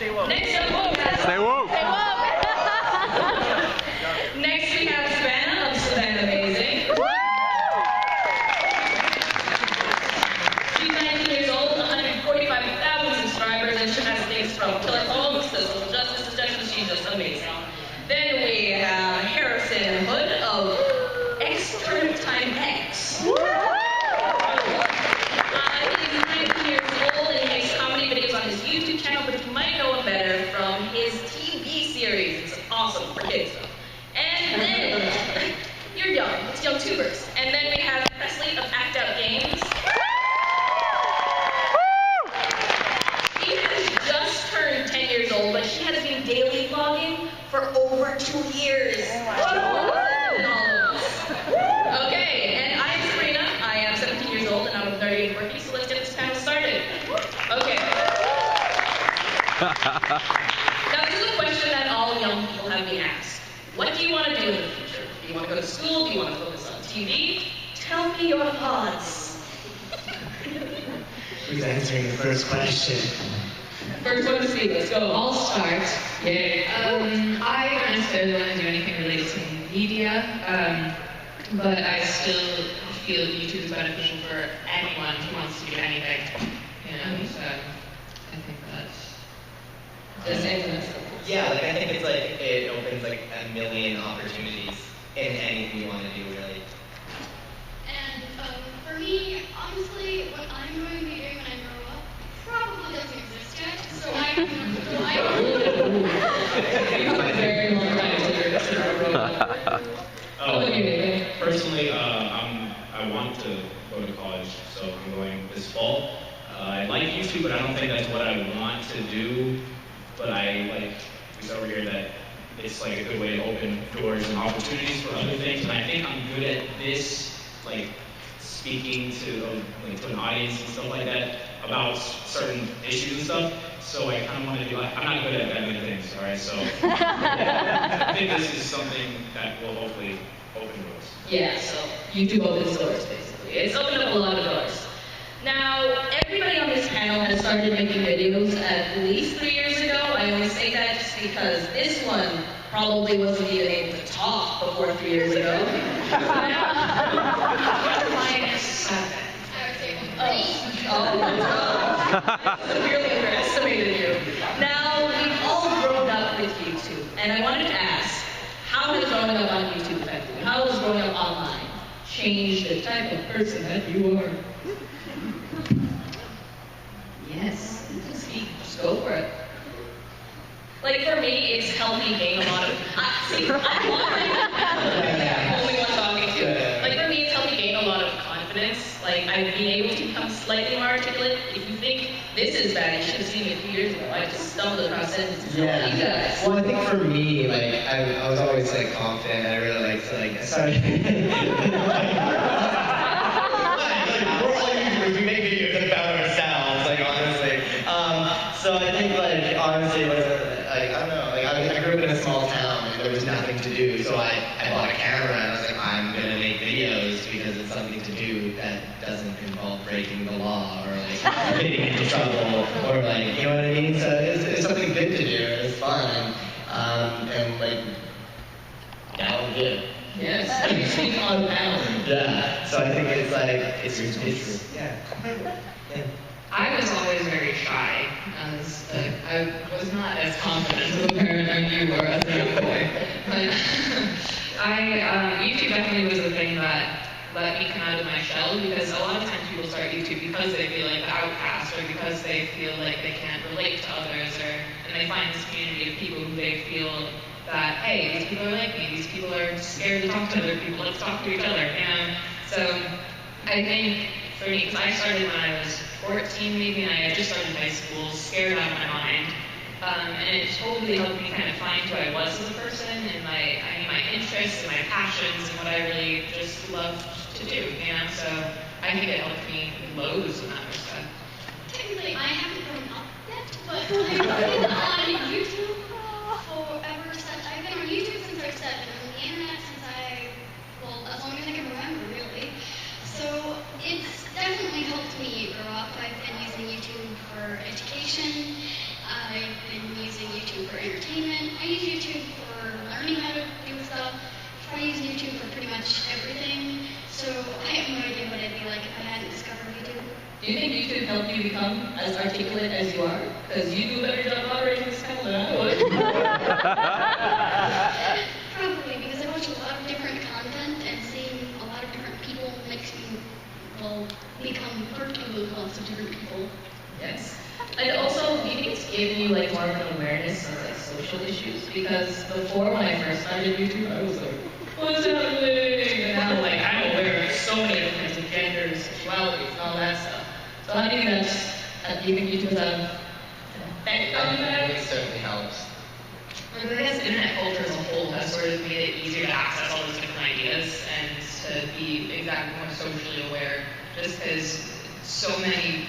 Next up, Stay woke. Next we have Savannah of Savannah Amazing. She's 19 years old, 145,000 subscribers, and she has things from killer poems to social justice suggestions. She's just amazing. Then we have Harrison Hood of X Time X. He's 19 years old and he makes comedy videos on his YouTube channel, but you might know him better from his TV series. It's awesome for kids though. And then, you're young, it's YoungTubers. And then we have Presley of ActOutGames. She has just turned 10 years old, but she has been daily vlogging for over 2 years. Okay, and I'm Sabrina. I am 17 years old and I'm 38 working, so let's get this panel started. Okay. Now this is a question that all young people have been asked. What do you want to do in the future? Do you want to go to school? Do you want to focus on TV? Tell me your thoughts. Who's answering the first question? First one to speak, let's go. I'll start. Yay. I don't necessarily want to do anything related to media, but I still feel YouTube is beneficial for anyone who wants to do anything. You know, so I think that's The same thing. Yeah, like I think it's like it opens like a million opportunities in anything you want to do, really. And for me, honestly, what I'm going to be doing when I grow up probably doesn't exist yet. So I Very long time Personally, I want to go to college, so I'm going this fall. I like YouTube, but I don't think that's what I want to do. But I like we said over here that it's like a good way to open doors and opportunities for other things. And I think I'm good at this, like speaking to an audience and stuff like that about certain issues and stuff. So I kind of want to do. I'm not good at that many things, all right? So I think this is something that will hopefully open doors. Yeah, so YouTube opens doors, basically. It's opened up a lot of doors. Now, everybody on this panel has started making videos at least 3 years ago. I only say that just because this one probably wasn't even able to talk before 3 years ago. minus 7. Oh my God. I severely underestimated you. Now, we've all grown up with YouTube, and I wanted to ask, how has growing up on YouTube affected you? How has growing up online changed the type of person that you are? Yes, you can speak. Just go for it. Like for me, it's helped me gain a lot of. See, I'm the only one talking to. Like for me, it's helped me gain a lot of confidence. Like I've been able to become slightly more articulate. If you think this is bad, you should have seen me a few years ago. I just stumbled across sentences. Yeah. You guys. Well, I think for me, like I was always like confident. I really liked to like. Sorry. We're all YouTubers. We make videos about ourselves. Like honestly. So I think like honestly, like I don't know. Like I grew up in a small town and there was nothing to do. So I bought a camera and I was like, I'm gonna make videos because it's something to do that doesn't involve breaking the law or like getting into trouble or like you know what I mean. So it's something good to do and it's fun. And like now I'm good. Yes. You speak on panel. Yeah. So I think it's like it's yeah. Yeah. I was always very shy, as I was not as confident as a parent as you were as a young boy. But YouTube definitely was the thing that let me come out of my shell, because a lot of times people start YouTube because they feel like the outcast, or because they feel like they can't relate to others, and they find this community of people who they feel that, hey, these people are like me, these people are scared to talk to other people, let's talk to each other, you know? So I think for me, because I started when I was 14 maybe, and I had just started high school, scared out of my mind. And it totally helped me kind of find who I was as a person, and my interests and my passions, and what I really just loved to do, you know? So I think it helped me loads in that respect. Technically, I haven't grown up yet, but I've been on YouTube forever since I've been on YouTube since I was 7, and on the internet since as long as I can remember, really. So it's definitely helped me grow up. I've been using YouTube for education. I've been I use YouTube for learning how to do stuff. I use YouTube for pretty much everything. So I have no idea what I'd be like if I hadn't discovered YouTube. Do you think YouTube helped you become as articulate as you are? Because you do a better job moderating this panel than I would. Probably, because I watch a lot of different content, and seeing a lot of different people makes me, well, become comfortable with lots of different people. Yes. And also, do you think it's given you like more of an awareness of like social issues? Because before, when I first started YouTube, I was like, what's happening? And now, like, I'm aware of so many different kinds of genders, sexualities, and all that stuff. So how do you think do you think YouTube has an effect on that? It certainly helps. I guess internet culture as a whole has sort of made it easier to access all those different ideas and to be exactly more socially aware. Just because so many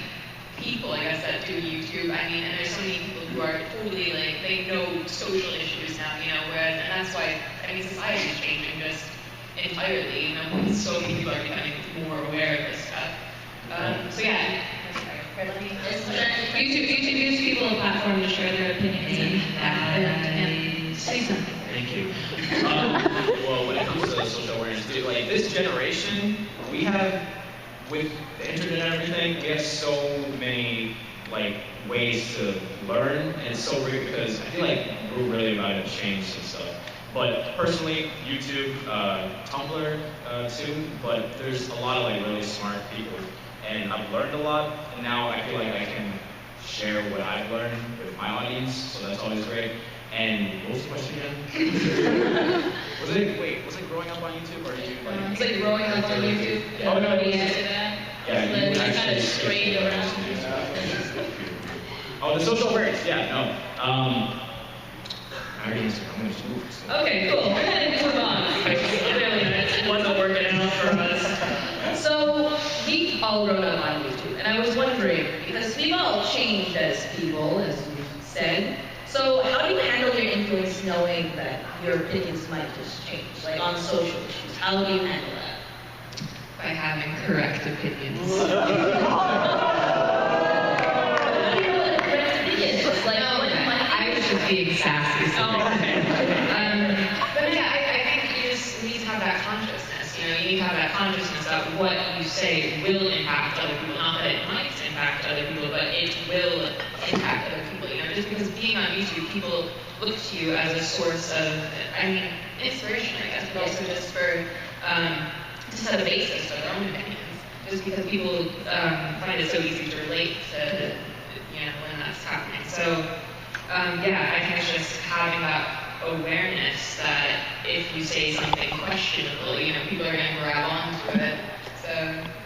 people, I guess, that do YouTube, I mean, and there's so many people who are totally like, they know social issues now, you know, whereas, and that's why, I mean, society is changing just entirely, you know, because so many people are becoming more aware of this stuff. So yeah. YouTube gives people a platform to share their opinions and say something. Thank you. Well, when it comes to social awareness, dude, like this generation, we have, with the internet and everything, we have so many like ways to learn, and it's so weird because I feel like we're really about to change some stuff. But personally, YouTube, Tumblr too, but there's a lot of like really smart people, and I've learned a lot, and now I feel like I can share what I've learned with my audience, so that's always great. And what was the question again? was it growing up on YouTube, or did you like? It's like growing up on YouTube. Oh, no, Nobody it was- answered that. Yeah, Then you you kind actually of strayed around. Oh, the social awareness, yeah, no. I already answered, I'm gonna just move. So. Okay, cool. We're gonna move on. Clearly, it wasn't working out for us. So, we all grown up on YouTube, and I was wondering, because we've all changed as people, as you said, so how do you handle your influence knowing that your opinions might just change, like on social issues? How do you handle that? By having correct opinions. How do you know what a correct opinion is? Like, No, what I was just being sassy. Oh, okay. But yeah, I think you just need to have that consciousness. You know, you need to have that consciousness that what you say will impact other people. Not that it might impact other people, but it will impact other people. You know, just because being on YouTube, people look to you as a source of, I mean, inspiration, I guess, but also just for, just as a basis for their own opinions. Just because people find it so easy to relate to, you know, when that's happening. So, yeah, I think it's just having that awareness that if you say something questionable, you know, people are going to grab onto it. So,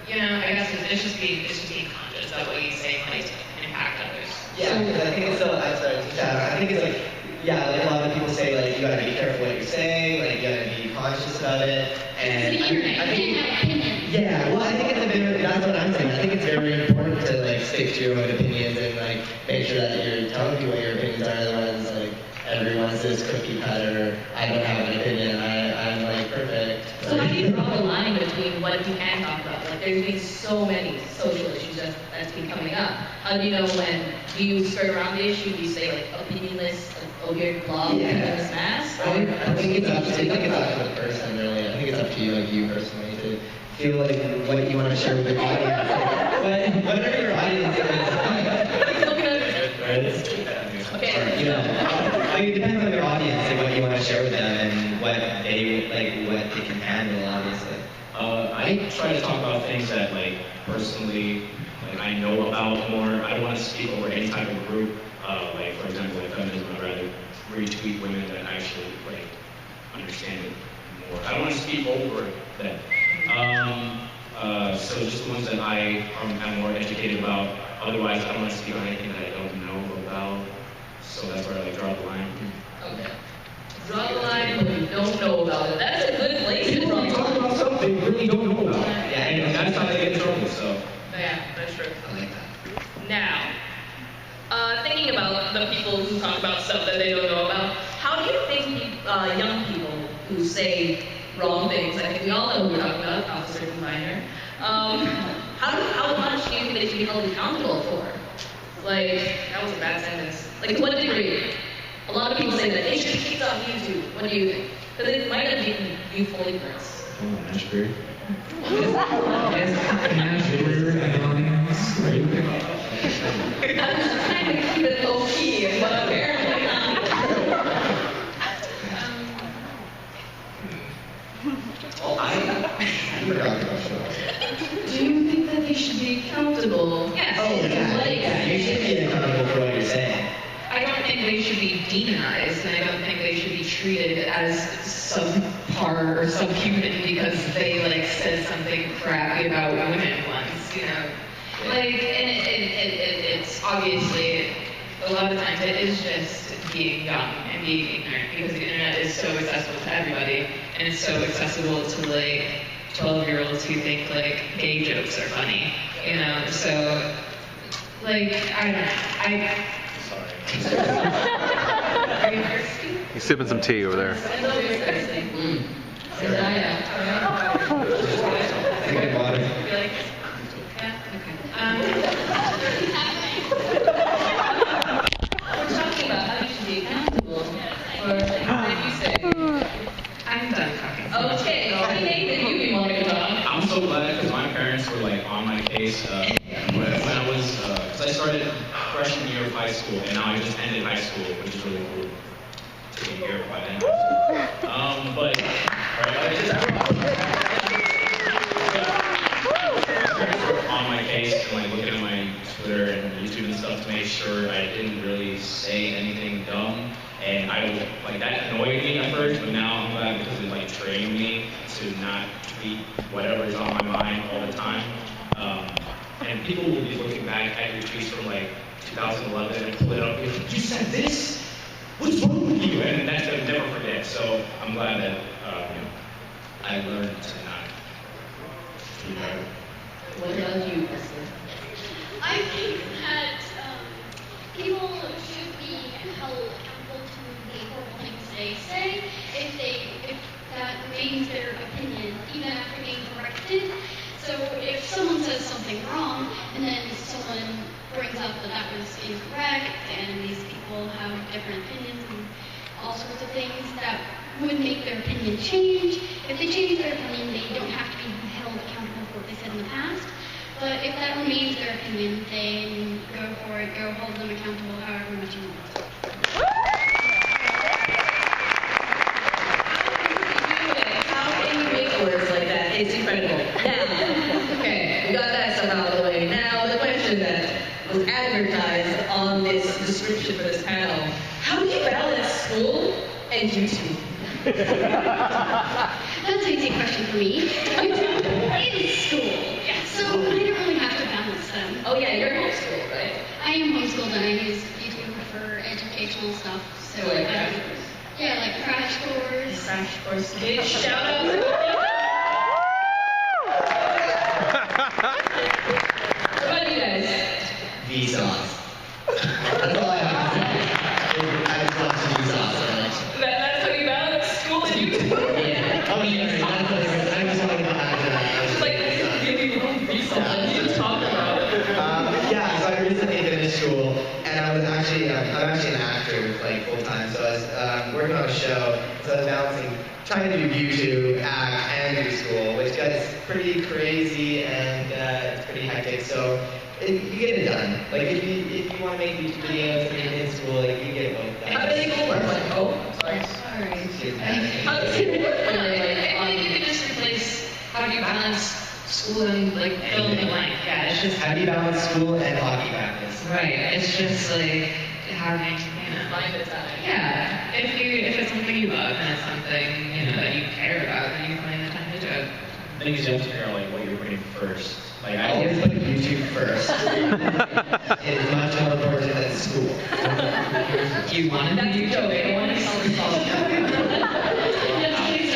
you know, I guess it's just being conscious that what you say might impact others. Yeah, because I think it's so, I'm sorry to chat, I think it's like, yeah, like a lot of people say like, you gotta be careful what you're saying, like you gotta be conscious about it, and It's the internet. I You think, can't have opinions. yeah, well I think it's a very, that's what I'm saying, I think it's very important to like stick to your own opinions and like make sure that you're telling people what your opinions are, otherwise like everyone's this cookie cutter, I don't have an opinion, I'm like perfect. So how do you draw the line between what you can talk about? Like there's been so many social issues that's been coming up. How do you know when, do you skirt around the issue? Do you say like opinionless, like, oh your blog, opinionless mass? I think it's up to the person really. I think it's up to you, like you personally, to feel like what you want to share with the audience. But whatever your audience is, Okay. you know, like it depends on your audience and what you want to share with them and what they can handle, obviously. I try to talk about things that like personally like I know about more. I don't want to speak over any type of group. Like for example, like feminism, I'd rather retweet women that actually like understand it more. I don't want to speak over them. So just the ones that I am more educated about. Otherwise, I don't want to speak on anything that I don't know about. So that's where I like draw the line. Okay. Draw the line when you don't know about it. That's a good place to draw the Talk line. about something you really don't know about. Yeah, and that's how they get in trouble. So. Yeah, that's true. I like that. Now, thinking about the people who talk about stuff that they don't know about, how do you think young people who say wrong things, I think we all know who we're talking about, Officer Minor, how much do you think they should be held accountable for? Like, that was a bad sentence. Like, to what degree? A lot of people say that they should be kicked off YouTube. What do you think? Because it might have been youthful ignorance. Ashbury. I'm just trying to keep it low key, but apparently not. Well, I forgot the question. Do you think that they should be accountable? Yes. Oh, yeah, you should be accountable for what you're saying. I don't think they should be demonized, and I don't think they should be treated as subpar or subhuman because they like said something crappy about women once, you know. Like, and it's obviously a lot of times it is just being dumb and being ignorant because the internet is so accessible to everybody, and it's so accessible to like 12-year-olds who think like gay jokes are funny, you know. So, like, I don't know. Are you thirsty? He's sipping some tea over there. I know you're thirsty. Sure. Drink water. Yeah, okay. We're talking about how you should be accountable for, what did you say? I'm done talking. Okay, Nathan, you be wanting to talk. I'm so glad because my parents were like on my case when I was, because I started freshman year of high school and now I just ended high school, which is really cool. Took a year by then. But on my case and like looking at my Twitter and YouTube and stuff to make sure I didn't really say anything dumb. And I was like, that annoyed me at first, but now I'm glad because it like trained me to not tweet whatever is on my mind all the time. And people will be looking back at your tweets from like 2011 and pull it up and be like, you said this? What's wrong with you? And that's gonna never forget. So I'm glad that I learned to not tweet that. What about you, Presley? I think that people should be held accountable to the horrible things they say if that remains their opinion, even after being corrected. So if someone says something wrong and then someone brings up that that was incorrect and these people have different opinions and all sorts of things that would make their opinion change. If they change their opinion, they don't have to be held accountable for what they said in the past. But if that remains their opinion, then go for it. Go hold them accountable however much you want. How can you make words like that? It's incredible. Now, okay, we got that stuff out of the way. Now, the question that was advertised on this description for this panel: how do you balance school and YouTube? That's an easy question for me. YouTube is school. So I don't really have to balance them. Oh yeah, you're homeschooled, right? I am homeschooled and I use YouTube for educational stuff. So Like I- crash course. yeah, like crash course. Crash course. Big shout out to What about you guys? Vsauce. That's all I have to say. I just want to Vsauce. That's how you balance school and YouTube? Yeah. Oh, yeah. I just wanted to add to that. It's like, give me one piece of it. You talk about it. Yeah, so I recently finished school, and I'm actually an actor, like full time. So I was working on a show, so I was balancing trying to do YouTube, act, and do school, which gets pretty crazy and it's pretty hectic. So you get it done. Like if you want to make YouTube videos and you're in school, like you get it both done. How does it work? Oh, sorry. How does it work? I think you could just replace how do you balance school and like fill in the blank. Yeah, it's just How do you balance school and hockey practice? right. It's just like having, you know, Find the time. yeah. If it's something you love and it's something that you care about, then you find the time to do it. I think you have to figure out like what you're putting first. Like I always put YouTube first. It's much more important than school. You want to That's do a joke. I want to solve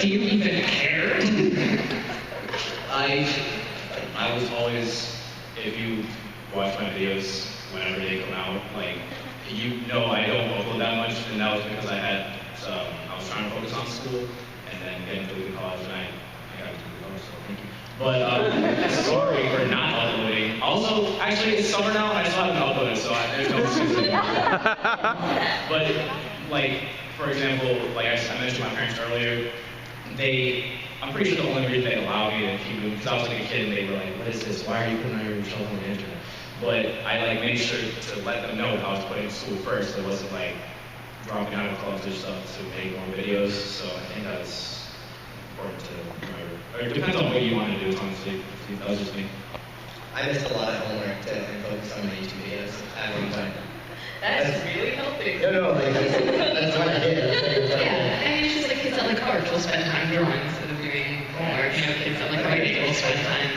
Do you even care? I was always, if you watch my videos whenever they come out, like I don't upload that much, and that was because I was trying to focus on school and then getting through the college, and I got to do college, so thank you. But sorry for not uploading. Also, actually, it's summer now, and I still haven't uploaded, so there's no excuse anymore. But like, for example, like I mentioned my parents earlier, I'm pretty sure the only reason they allowed me to keep doing, because I was like a kid and they were like, what is this? Why are you putting your yourself on the internet? But I like made sure to let them know that I was putting school first. It wasn't like dropping out of clubs or stuff to make more videos. So I think that's important to remember. Or it depends on what you want to do, honestly. That was just me. I missed a lot of homework and focused on my YouTube videos at one time. That's really healthy. No, like, that's what I did. Yeah, and it's just like kids that like art will spend time drawing instead of doing homework. You know, kids that like writing will spend time.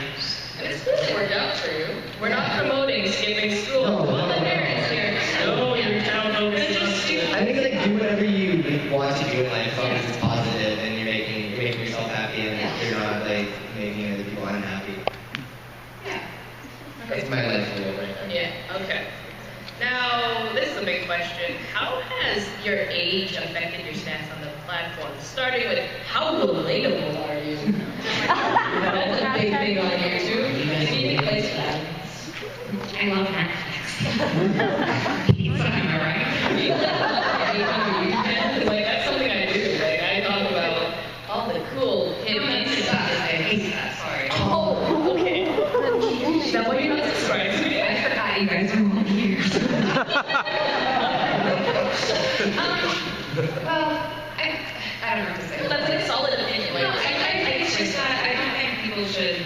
It's really worked out for you. We're not promoting skipping school. No, All the no. parents here. No, your child knows I think like do whatever you want to do in life as long as it's positive and you're making yourself happy and you're not like making other people unhappy. Yeah. That's my life goal right now. Yeah, okay. Now, this is a big question. How has your age affected your stance on the platform? Starting with, how relatable are you? That's a big thing on YouTube. If you need a place for that. I love Netflix. Pizza, am I right? Like, that's something I do. Like, I talk about all the cool hip I hate that, sorry. Oh, okay. Is that why you're not subscribed to me? I forgot you guys are all here. Well, I don't know what to say. That's like solid opinion. No, I think it's just that I don't think people should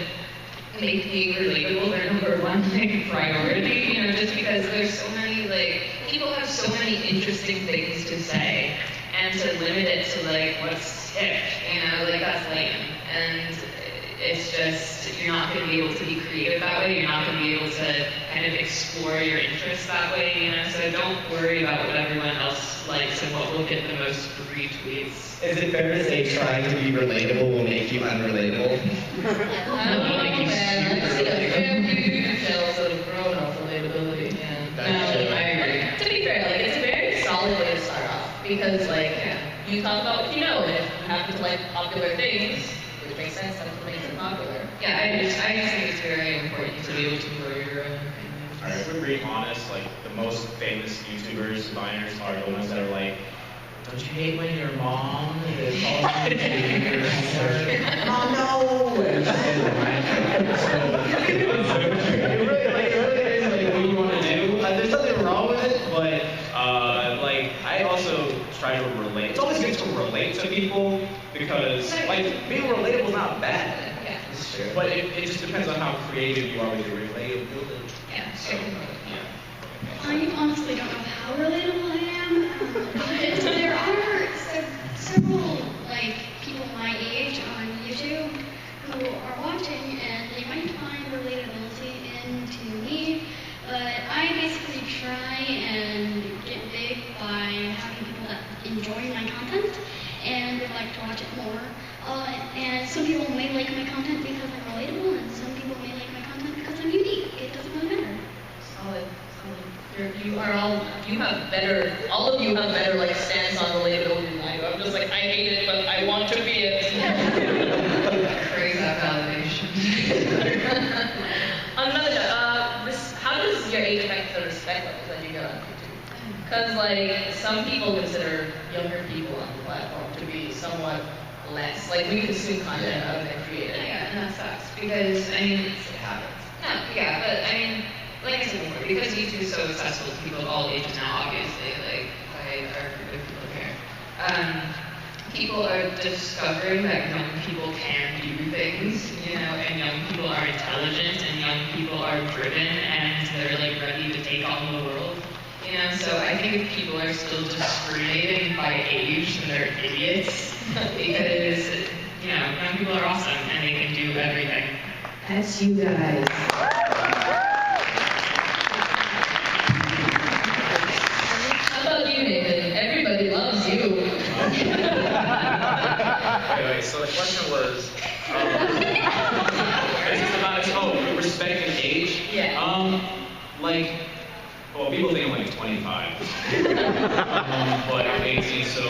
make being relatable their number one like, priority, you know, just because there's so many, like, people have so many interesting things to say, and to limit it to, like, what's hip, you know, like, that's lame. And it's just, you're not going to be able to be creative that way, you're not going to be able to kind of explore your interests that way, you know, so don't worry about what everyone else likes and what will get the most retweets. Is it fair to say trying to be relatable will make you unrelatable? I don't know, man. I've seen a fair few details that have grown off relatability. That's No, true. I agree. To be fair, like, it's a very solid way to start off. Because, like, you talk about what you know, and if you happen to like popular things, which makes sense, that's what makes it popular. Yeah, I just think it's very important to be able to grow your own opinions. Alright, if we're being honest, like the most famous YouTubers, Viners are the ones that are like, don't you hate when your mom is calling you your homework? Oh no! It really is like what you want to do. There's nothing wrong with it, but like I also try to relate. It's always good to relate to people because like being relatable is not bad. Yeah. It's true. But it just depends on how creative you are with your relatability. Yeah. So, yeah. I honestly don't know how relatable I am, but there are several like people my age on YouTube who are watching and they might find relatability into me, but I basically try and get big by having people that enjoy my content and would like to watch it more. And some people may like my content because I'm relatable, and some people may like my content because I'm unique. It doesn't really matter. Solid. All of you have better, like, stance on relatability than I do. I'm just like, I hate it, but I want to be it. Praise that validation. How does your age affect the respect levels that you get on YouTube? Because, like, some people consider younger people on the platform to be somewhat less. Like, we consume content rather than create it. Yeah, and that sucks because I mean, It happens. no, yeah, but I mean, like I said before, because YouTube is so accessible to people of all ages now, obviously, like if people care. People are discovering that young people can do things, you know, and young people are intelligent, and young people are driven, and they're like ready to take on the world. You know, so I think if people are still discriminating by age, then they're idiots because, you know, young people are awesome and they can do everything. That's you guys. How about you, David? Everybody loves you. Anyway, so the question was, this is about respect and age. Yeah. Like, well, people think I'm like 25, but I'm 18, so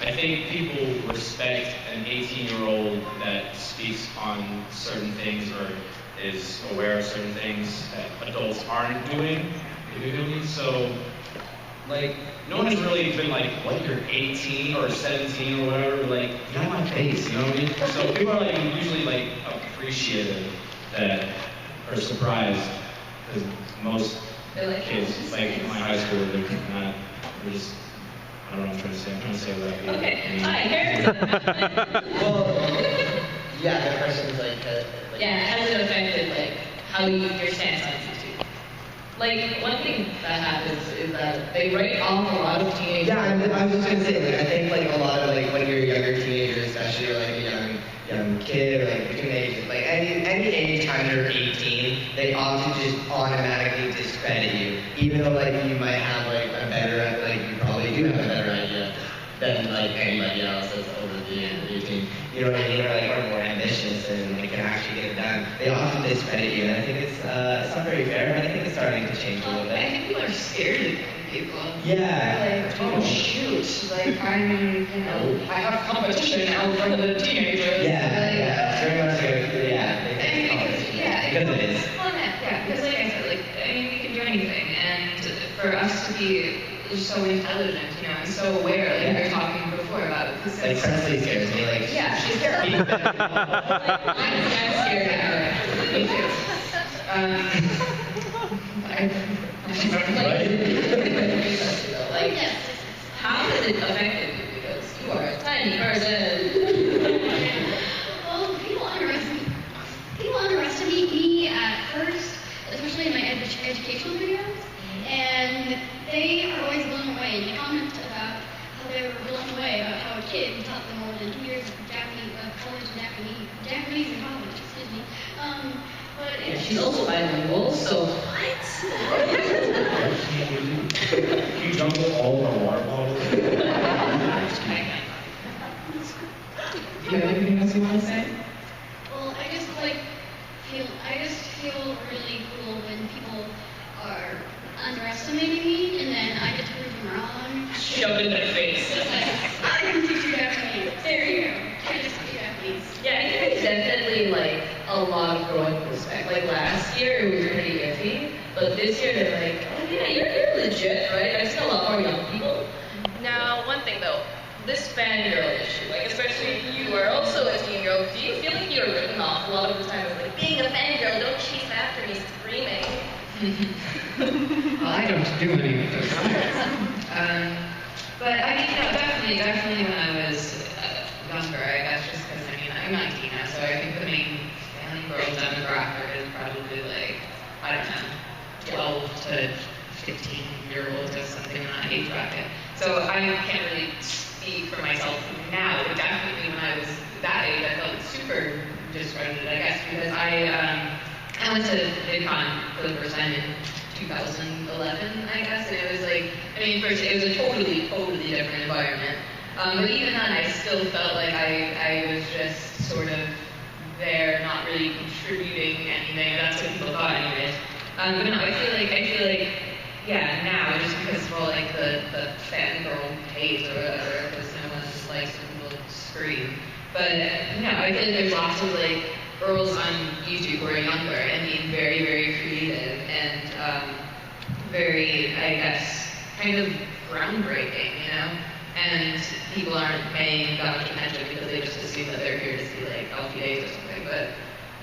I think people respect an 18-year-old that speaks on certain things or is aware of certain things that adults aren't doing. So like, no one has really been like, what, you're 18 or 17 or whatever, like, get out my face, you know what I mean? So people are like usually like appreciative that, or surprised, because most kids, like in my high school, they're not, they're just, I don't know what I'm trying to say, I'm trying to say what Okay, hi, here's Well, yeah, the question's like, yeah, has it affected like how your stance on YouTube? Like one thing that happens is that they write off a lot of teenagers. Yeah, I was just gonna say, like, I think like a lot of like when you're a younger teenager, especially or like a young kid or like between ages, like any age time you're 18, they often just automatically discredit you, even though like you might have like a better, like you probably do have a better idea than like anybody else that's over the age of 18. You know what I mean? Or like are more ambitious and like can actually get it done. They often discredit you, and I think it's not very fair, but I think it's starting to change a little I bit. think people are scared of people. Yeah. Like, oh shoot, like I have competition now from the teenagers. Yeah, very much so. Yeah, they think because it is. Well, yeah, because like I said, like, I mean, we can do anything, and for us to be so intelligent, you know, and so aware, like we were talking before about it. Like Presley scares me, like. Yeah, she's scared. I'm scared of her. Me too. Like, how has it affected you? Because you are a tiny person. Well, people underestimate me at first, especially in my educational videos, and they are always blown away. And they comment about how they were blown away about how a kid taught them more than 2 years of college and Japanese and college, excuse me. But Yeah, it's she's also bilingual, so what? Can you jumble all of our water bottles? You have anything else you want to say? Well, I just feel really cool when people are underestimating me, and then I get to prove them wrong. Shove it in their face. It's like, I can teach you Japanese. There you go. I just teach you Japanese. Yeah, I think it's definitely like a lot of growing respect. Like last year it was pretty iffy, but this year they're like, oh yeah, you're legit, right? I've seen a lot more young people. Now, one thing though, this fangirl issue, like especially if you are also a teen-girl, do you feel like you're written off a lot of the time as like being a fangirl, don't chase after me screaming? Well, I don't do any of those but I mean, no, definitely when I was younger, I guess just because, I mean, I'm 19 now, so I think the main fangirl demographic is probably like, I don't know, 12 to 15-year-olds or something in that age bracket. So I can't really speak for myself now, but definitely when I was that age, I felt super discredited, I guess, because I went to VidCon for the first time in 2011, I guess, and it was like, I mean, first, it was a totally different environment. But even then, I still felt like I was just sort of there, not really contributing anything. That's what people thought, anyways. But no, I feel like, yeah, now just because of all like the fangirl hate or whatever, because no one just likes when people scream. But no, I feel like there's lots of like girls on YouTube who are younger and being very, very creative and very, I guess, kind of groundbreaking, you know? And people aren't paying that much attention because they just assume that they're here to see like LPAs or something. But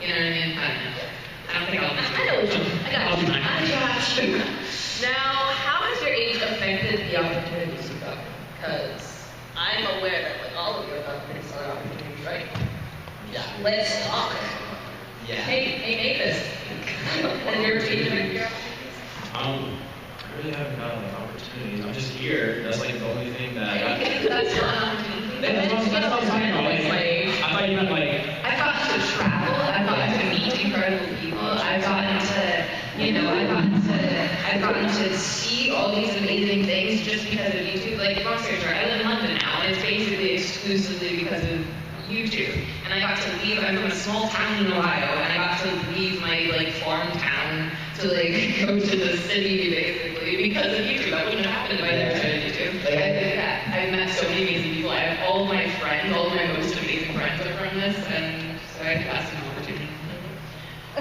you know what I mean? I don't know. I don't think I'll I know what you mean. I got you. Now, how has your age affected the opportunities you've gotten? Because I'm aware that like all of you have gotten pretty solid opportunities, right? Yeah. Let's talk. Yeah. Hey, Mavis. And your team. I really haven't got an opportunity. I'm just here. That's like the only thing that I got. That's not an opportunity. That's what I'm talking about. Like, I thought you meant like. I've gotten to travel, I've gotten to meet incredible people, I've gotten to, you know, I've gotten to see all these amazing things just because of YouTube. Like, long story short, I live in London now, and it's basically exclusively because of YouTube. And I got to leave, I'm from a small town in Ohio, and I got to leave my, like, farm town to, like, go to the city, basically, because of YouTube. That wouldn't have happened if I never started YouTube. I've met so many amazing people. I have all my friends, all of my most amazing friends are from this, and so I think that's an opportunity.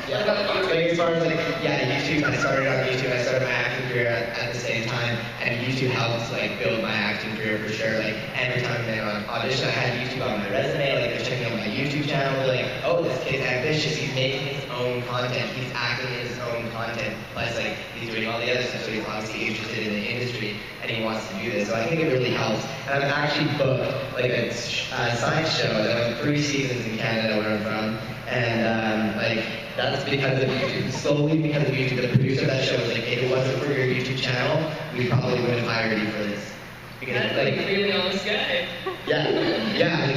Yeah. What about you? Like as far as like, yeah, YouTube, I started on YouTube, I started my acting career at the same time, and YouTube helped like build my acting career for sure. Like every time I went on audition, I had YouTube on my resume, like they're checking out my YouTube channel, they're like, oh, this kid's ambitious, he's making his own content, he's acting in his own content, plus like he's doing all the other stuff, so he's obviously interested in the industry, and he wants to do this. So I think it really helps. And I've actually booked like a science show that went 3 seasons in Canada where I'm from, and like that's because of YouTube, solely because of YouTube. The producer of that show was like, if it wasn't for your YouTube channel, we probably wouldn't have hired you for this. Because That's like really honest guy. yeah,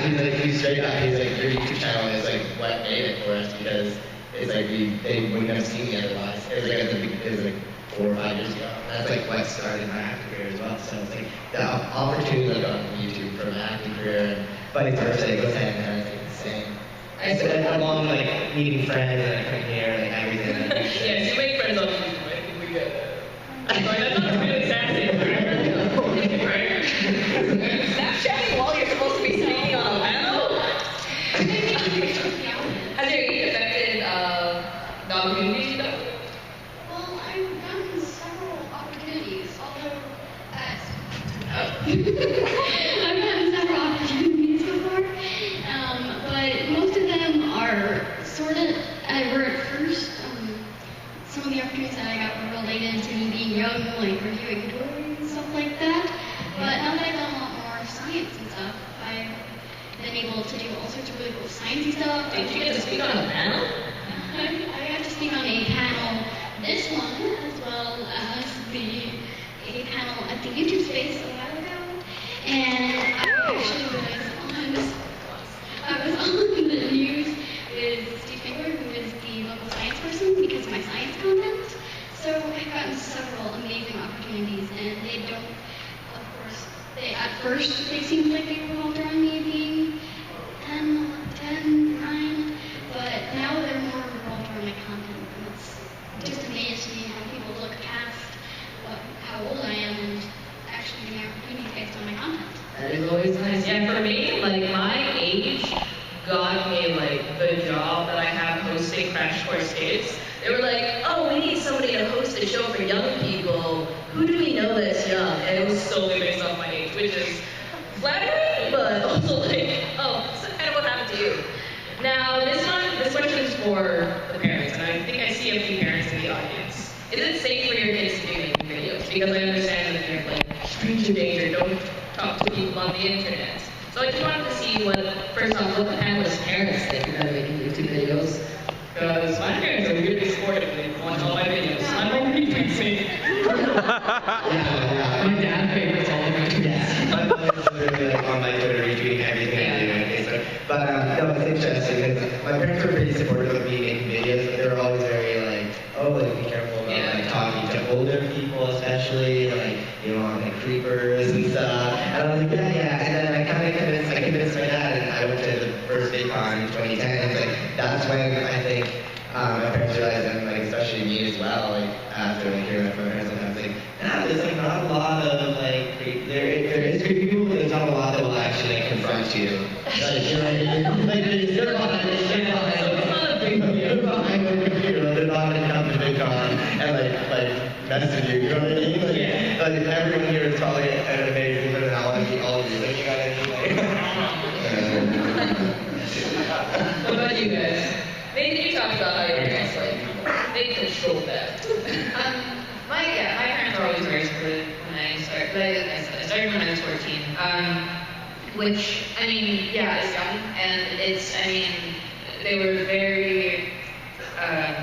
he's straight up. He's like, your YouTube channel is like what made it for us, because it's like they wouldn't have seen me otherwise. It was like 4 or 5 years ago. That's like what started my acting career as well. So it's like the opportunity I got from YouTube for my acting career, and vice versa, it goes hand in hand. I think it's the same. I said along like meeting friends and coming here, like everything. Yes, you make friends on YouTube. I think we get that. I'm sorry, that's not really sassy. Snapchatting while you're supposed to be speaking on a panel? Has your age affected the opportunities you got? Well, I've gotten several opportunities, although I've gotten several opportunities before, but most of them are sort of, were at first, some of the opportunities that I got were related to me being young, like reviewing jewelry and stuff like that. But now that I've done a lot more science and stuff, I've been able to do all sorts of really cool sciencey stuff. Did you get to speak on a panel? I got to speak on a panel, this one, as well as a panel at the YouTube space a while ago. And I actually was on the news with Steve Finger, who is the local science person, because of my science content. So I've gotten several amazing opportunities, and they don't, of course, at first they seemed like they were all around me being 10, 9, but now they're more revolved around my content, and it's just amazing to me how people look past how old I am and actually give me opportunities based on my content. That is always nice. And for me, like my age got me like the job that I have hosting Crash Course Kids. They were like, oh, we need somebody to host a show for young people. Who do we know that's young? And it was solely based off my age, which is flattering, but also like, oh, this is kind of what happened to you. Now, this question is for the parents, and I think I see a few parents in the audience. Is it safe for your kids to be making videos? Because I understand that they're like, stranger danger, don't talk to people on the internet. So I just wanted to see first off, what the panelists' parents think about making YouTube videos. Because my parents are really supportive. They watch all my videos. My mom retweets me. My dad favorites all of my tweets. My mom is really like on my Twitter retweeting everything I do on Facebook. But no, it's interesting because my parents were pretty supportive of me making videos, but they were always very like, oh, like be careful about like talking to older people, especially like you know, like creepers and stuff. And I was like, yeah. And then I kind of convinced my dad, and I went to the first VidCon in 2010. And like that's when I think my parents realized, and like especially me as well, like after like hearing that from my parents, and I was like, nah, there's like not a lot of like there is creepy people, but there's not a lot that will actually like confront you. Like, you know what I mean? Like they're behind the computer, they're not gonna come to VidCon and like message you. You know what I mean? Like everyone here is probably an amazing person. I want to meet all of you. Like you know what I mean? What about you guys? Maybe you talked about how your parents like they control that. My parents were always very supportive when I started. Like I started when I was 14. Which I mean, yeah, it's young, and it's I mean, they were very.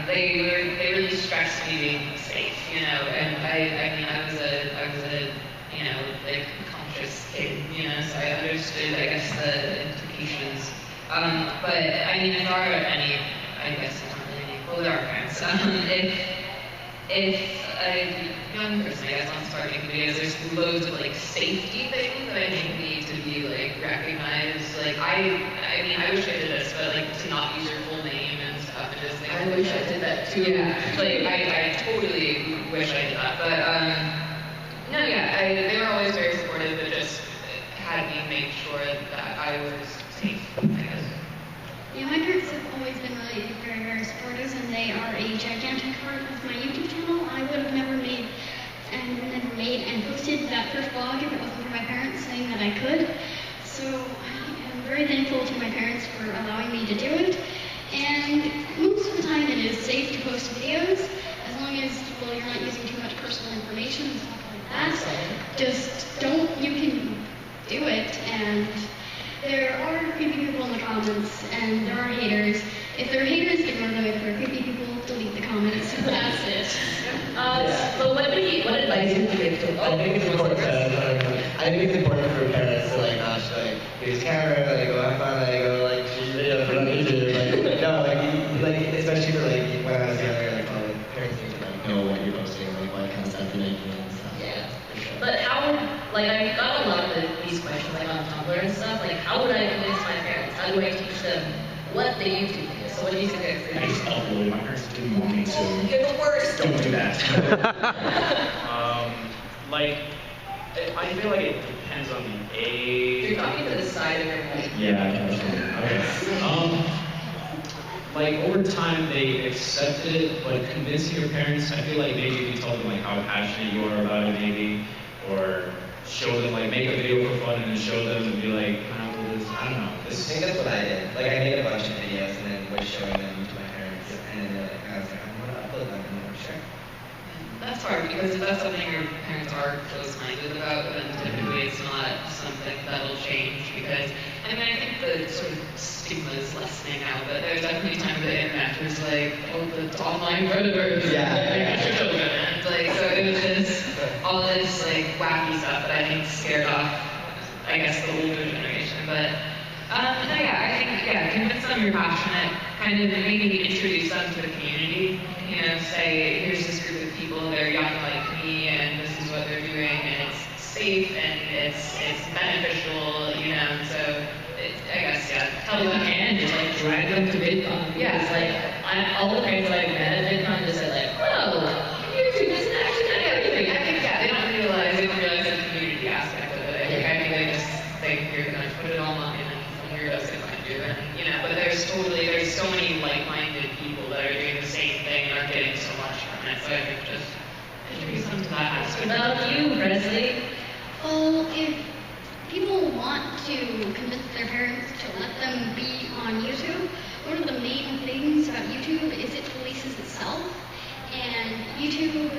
They really stressed me being safe, you know. And I mean, I was a you know like conscious kid, you know, so I understood I guess the implications. But I mean, if there are any, I guess there's not really any. Well, there are parents. If a young person, I guess, wants to start making videos, there's loads of like safety things that I think need to be like recognized. Like I mean, I wish I did this, but like to not use your full name and stuff, and just like I wish I did that too. Yeah, like I totally wish I did that, but no, yeah, they were always very supportive, but just had me make sure that I was safe, I guess. Yeah, my parents have always been really very, very supportive, and they are a gigantic part of my YouTube channel. I would have never made and posted that first vlog if it wasn't for my parents saying that I could. So I am very thankful to my parents for allowing me to do it. And most of the time it is safe to post videos, as long as, well, you're not using too much personal information and stuff like that. Just don't, you can do it. And there are creepy people in the comments, and there are haters. If there are haters, ignore them. If there are creepy people, delete the comments. That's it. So what advice would you give to I think it's important for parents to like not just like use camera, like go have fun, like go like shoot videos on YouTube, like no, like especially for like when I was younger, like parents need to like know what you're posting, like what kind of stuff you're making and stuff. Yeah. For sure. But how would, like, I got a lot of these questions, like, on Tumblr and stuff. Like, how would I convince my parents? How do I teach them what the YouTube is? So what do you suggest? I just uploaded. My parents didn't want me to. You're the worst. Don't do that. Like, I feel like it depends on the age. You're talking to the side of your mic. Yeah, I can understand. Okay. Like, over time, they accepted it, but convincing your parents, I feel like maybe you can tell them, like, how passionate you are about it, maybe, or show them, like, make a video for fun and then show them and be like, I don't know. I think that's what I did. Like I made a bunch of videos and then was showing them to my parents, and then I was like, I'm gonna upload them, and they were sure. That's hard because if that's something your parents are close-minded about, then typically it's not something that'll change. Because I mean, I think the sort of stigma is lessening now, but there's definitely a time where the internet was like, oh, the online predators, Yeah. your children, and like so it was just all this like wacky stuff that I think scared off, I guess, the older generation. But no, yeah, I think convince them you're passionate, kind of maybe introduce them to the community. You know, say, here's this group of people, they're young like me, and this is what they're doing, and it's safe, and it's beneficial, you know, and so, I guess, Tell them and just, like, drag them to VidCon. Yeah. It's like, all the parents that I've met at VidCon just said, like, oh, YouTube isn't actually kind of everything. I think, they don't realize the community aspect of it. I think they just think you're gonna put it online, and some weirdo's gonna find you, and, you know, but there's so many like-minded people that are doing the same thing and are getting so much from it, so I think just introduce them to that aspect. What about you, Presley? Well, if people want to convince their parents to let them be on YouTube, one of the main things about YouTube is it polices itself. And YouTube,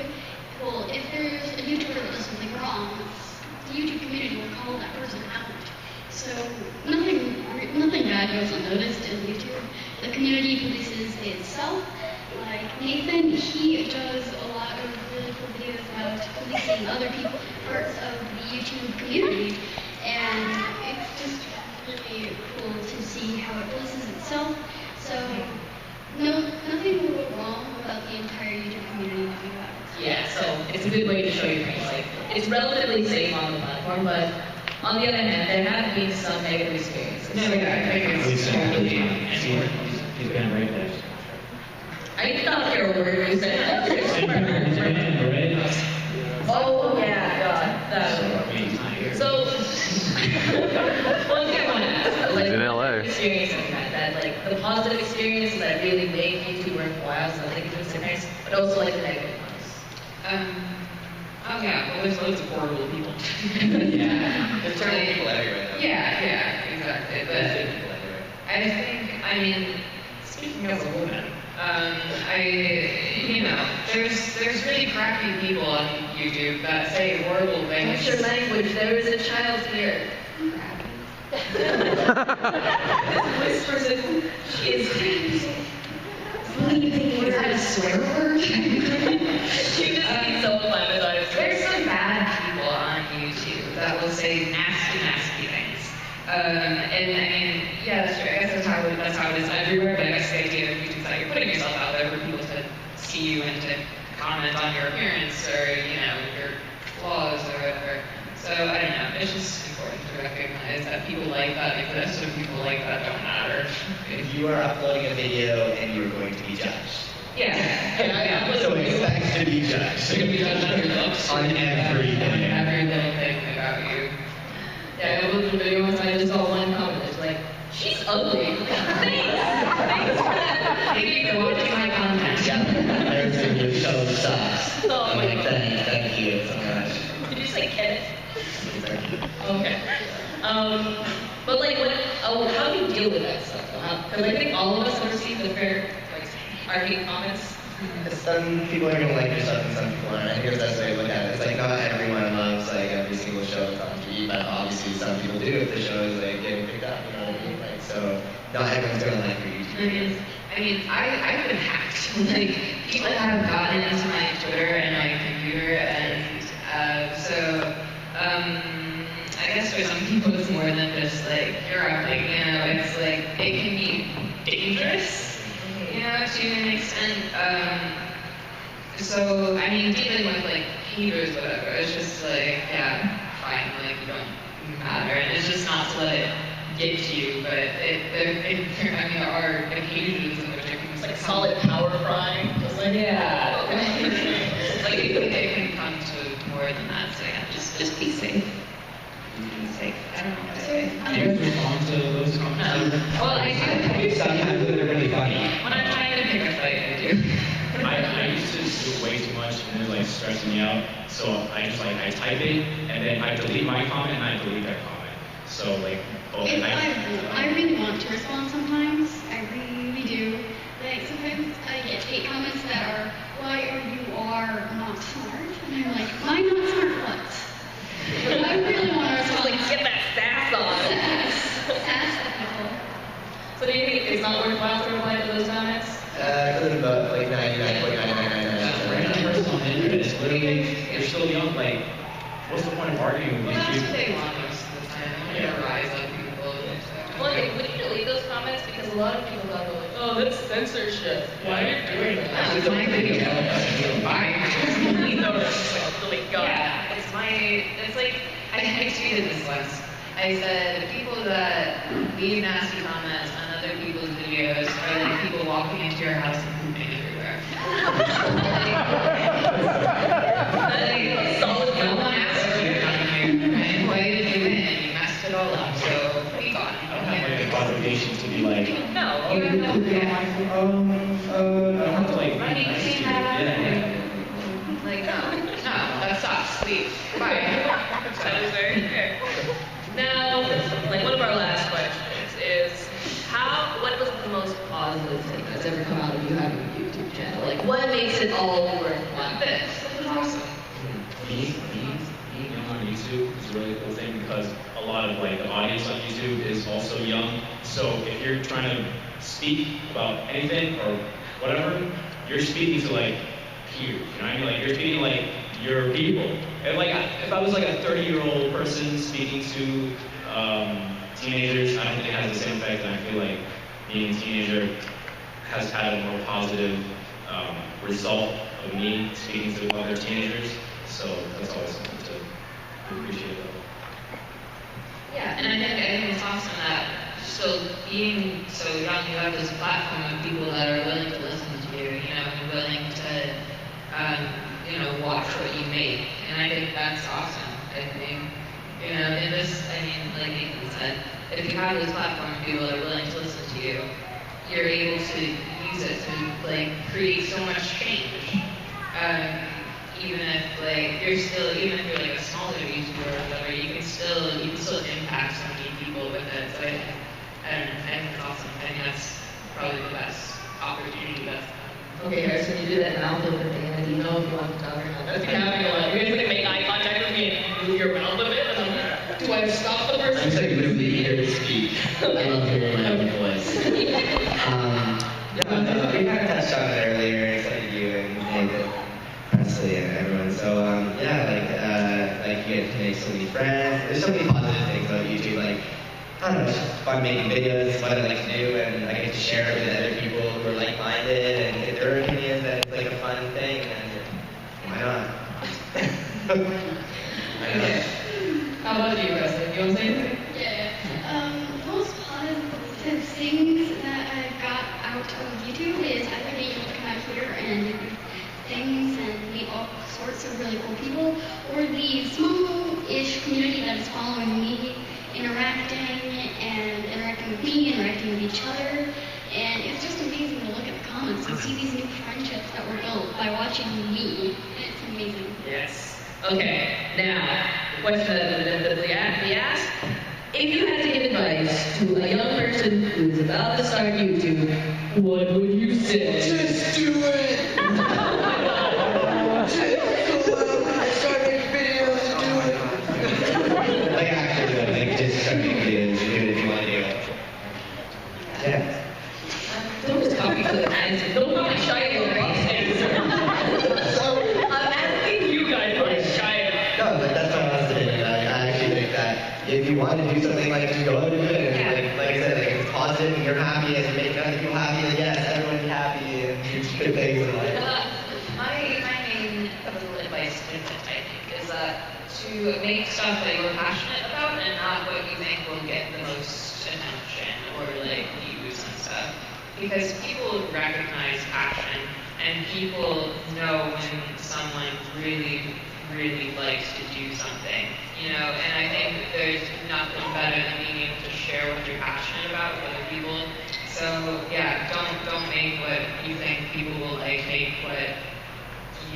well, if there's a YouTuber that does something wrong, the YouTube community will call that person out. So nothing bad goes unnoticed in YouTube. The community polices itself. Like Nathan, he does a lot of really cool videos about policing other parts of the YouTube community. And it's just really cool to see how it polices itself. So nothing will go wrong about the entire YouTube community that we have. Yeah, so it's a good way to show your parents, like, it's relatively safe on the platform, but on the other hand, there have been some negative experiences. No, yeah, I think it's totally important. He's been right there. I did not hear a word you said. Oh, yeah, God. That. So, one thing I want to ask, like, in LA. Experiences that, like, the positive experiences that really made YouTube worthwhile, so like, it's nice, but also, like, the negative ones. Oh yeah, well there's loads of horrible people. Yeah. There's terrible people everywhere though. Yeah, exactly. There's But good people everywhere. I think, I mean, speaking as a woman, there's really crappy people on YouTube that say horrible things. What's your language? There is a child here. This person is Is that a swear word? She just needs so inflammatory. There's some bad people on YouTube that will say nasty things. And I mean, yeah, that's true. I guess that's how it is everywhere, but I guess the idea of YouTube is that you're putting yourself out there for people to see you and to comment on your appearance or, your flaws or whatever. So, I don't know. It's just important to recognize that people like that exist and people like that don't matter. If you are uploading a video and you're going to be judged. Yeah. So expect to be judged. You're going to be judged on your looks. On everything. Every little thing about you. Yeah, I looked at the video once and I just saw one comment. It's like, she's ugly. Like, thanks. Okay. But like, how do you deal with that stuff? Because I think all of us have received a fair, like, arcade comments. Some people are gonna like your stuff and some people aren't. I think that's the best way to look at it. It's like not everyone loves like every single show that's on TV, but obviously some people do if the show is like getting picked up, you know what I mean? Like so not everyone's gonna like your YouTube videos. I've been hacked. Like, people have gotten into my Twitter and my computer, and I guess for some people it's more than just like erupting, you know, it's like, it can be dangerous, you know, to an extent. So, I mean, dealing with like haters, whatever, it's just like, yeah, fine, like, you don't matter, and it's just not to let it get to you, but there are occasions in which it can It's like solid power crime. Just like, yeah. Like it can come to more than that. So yeah, just be safe. Be safe. I don't know what to say. Do you respond to those comments? Well, I do. Sometimes they're really funny. When I'm trying to pick a fight, I do. I used to do way too much and it was like stressing me out. So I just like, I type it and then I delete my comment and I delete that comment. So like, I really want to respond sometimes. I really do. Like sometimes I get hate comments that are, why are not smart? And I'm like, why not smart what? I really want to respond. like, get that sass on. Sass at people. So do you think it's not worthwhile to reply to those comments? For the vote, like 99.9999%. Personal interest, literally, you're still young, like, what's the point of arguing with Well, that's you? what they want most of the time. They want to rise up people. Well, okay, would you delete those comments? Because a lot of people got like, oh, that's censorship. Why are you doing that? That was my video. Fine. No, it's just like, oh my god. Yeah, it's like, I tweeted this once. I said, people that leave nasty comments on other people's videos are like people walking into your house and pooping everywhere. Like, Solid no one asked you to come here. I invited you in and you messed it all up, so be gone. I don't have like the obligation to be like, No. oh, you're not I don't have to like, Running nice to you. clean Yeah. Like, no, that sucks. Leave. Bye. That is very fair. Now, like one of our last questions is, what was the most positive thing that's ever come out of you having a YouTube channel? Like, what makes it all worthwhile? This is awesome. Being young on YouTube is a really cool thing because a lot of like the audience on YouTube is also young. So if you're trying to speak about anything or whatever, you're speaking to like peers. You know what I mean? Like you're speaking to like your people. And like if I was like a 30-year-old person speaking to teenagers, I don't think it has the same effect. And I feel like being a teenager has had a more positive result of me speaking to other teenagers. So that's always something to appreciate. Yeah, and I think it's awesome that still being so young, you have this platform of people that are willing to listen to you, you know, and willing to, watch what you make. And I think that's awesome. I think, in this, like Nathan said, if you have this platform of people that are willing to listen to you, you're able to use it to, like, create so much change. Even if if you're like a smaller YouTuber or whatever, you can still impact so many people with it. So I think it's awesome. I think that's probably the best opportunity that's Okay, guys, when you do that mouth open thing, do you know if you want to talk or not? That's happening a lot. You're gonna make eye contact with me and move your mouth a bit. And I'm like, do I stop the person? I'm like really eager to speak. I love hearing my own voice. We kind of touched on it earlier, except you and David, Presley, and everyone. So like you get to make so many friends. There's so many positive things about YouTube. Like I don't know, it's just fun making videos. It's what I like to do, and I get to share it with other people who are like-minded and get their opinions. And it's like a fun thing. And why not? How about you, Presley? You want to say anything? Yeah. Most positive things that I got out of YouTube is either being able to come out here and do things and meet all sorts of really cool people, or the small-ish community that is following me, interacting with me, interacting with each other. And it's just amazing to look at the comments and see these new friendships that were built by watching me. It's amazing. Yes. Okay, now, the question that we asked, if you had to give advice to a young person who's about to start YouTube, what would you say? Just do it! Start making videos, do it! Like actors, I think, just start making videos, do it if you want to do it. Yeah. Don't just copy to the hands. Don't copy shy of the boxes. I'm asking you guys who are shy. No, but that's my honest opinion. I actually think that if you want to do something, like, just go and do it. And like I said, like, if it's positive and you're happy and you make other people happy, then yes, everyone's happy and do good things in life. My main little advice to it, I think, is to make stuff that you're passionate about and not what you think will get the most attention or like views and stuff. Because people recognize passion and people know when someone really, really likes to do something, you know, and I think there's nothing better than being able to share what you're passionate about with other people. So yeah, don't make what you think people will like, make what